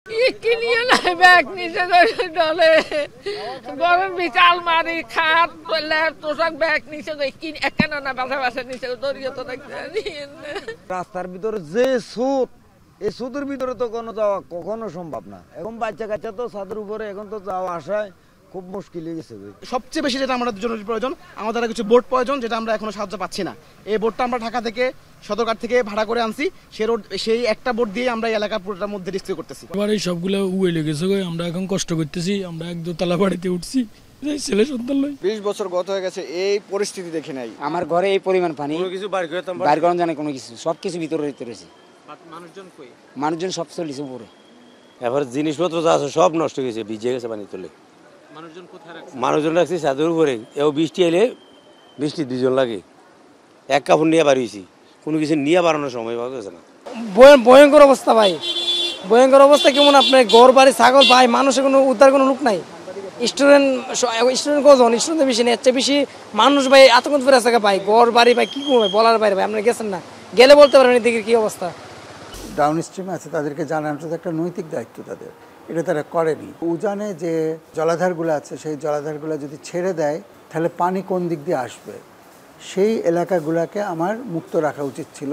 কিনিয়ে নাই ব্যাগ নিচে ডলে গরম বিচাল মারি খাট তোষাক ব্যাগ নিচে কেন না বাসা বাসা নিচে দড়িয়ে তো রাস্তার ভিতরে যে সুদ এই সুদের ভিতরে তো কোনো যাওয়া কখনো সম্ভব না। এখন বাচ্চা কাচ্চা তো ছাদের উপরে এখন তো যাওয়া আসায় খুব মুশকিল হয়ে গেছে। সবচেয়ে বেশি যেটা আমাদের জরুরি প্রয়োজন, আমাদের কিছু বোট প্রয়োজন, যেটা আমরা এখনো সাহায্য পাচ্ছি না। এই বোটটা আমরা ঢাকা থেকে সদরঘাট থেকে ভাড়া করে আনছি, সেই একটা বোট দিয়ে আমরা এলাকা পুরোটার মধ্যে রেস্কিউ করতেছি। এবার এই সবগুলো উয়ে লেগেছে, আমরা এখন কষ্ট করতেছি, আমরা এক দোতলা বাড়িতে উঠছি, ছেলে সন্তান লই। 20 বছর গত হয়ে গেছে, এই পরিস্থিতি দেখি নাই। আমার ঘরে এই পরিমাণ পানি, কিছু বাইর করানো জানে কোনো কিছু, সবকিছু ভিতরে রয়েছে। মানুষজন সব চলেছে উপরে, এবার জিনিসপত্র যা আছে সব নষ্ট হয়ে গেছে, ভিজে গেছে পানি তুলে। মানুষজন রাখছি ছাদের উপরে, এও বৃষ্টি এলে বৃষ্টি 2 জন লাগে, এক কাপড় নিয়ে বাড়িয়েছি, কোনো কিছু নিয়ে বাড়ানোর সময় পাওয়া গেছে না। ভয়ঙ্কর অবস্থা ভাই, ভয়ঙ্কর অবস্থা। কেমন আপনার ঘর বাড়ি ছাগল ভাই, মানুষের কোনো উদ্ধার কোনো লোক নাই। স্টুডেন্ট কজন, স্টুডেন্ট বেশি নেই, এর চেয়ে বেশি মানুষ ভাই আতঙ্ক ফেরে আছে ভাই, ঘর বাড়ি ভাই কি করবে বলার বাইরে ভাই। আপনারা গেছেন না, গেলে বলতে পারবেন এদিকে কি অবস্থা। ডাউন স্ট্রিমে আছে, তাদেরকে জানানোটা তো একটা নৈতিক দায়িত্ব তাদের, এটা তারা করেনি। উজানে যে জলাধারগুলো আছে সেই জলাধারগুলো যদি ছেড়ে দেয় তাহলে পানি কোন দিক দিয়ে আসবে, সেই এলাকাগুলোকে আমার মুক্ত রাখা উচিত ছিল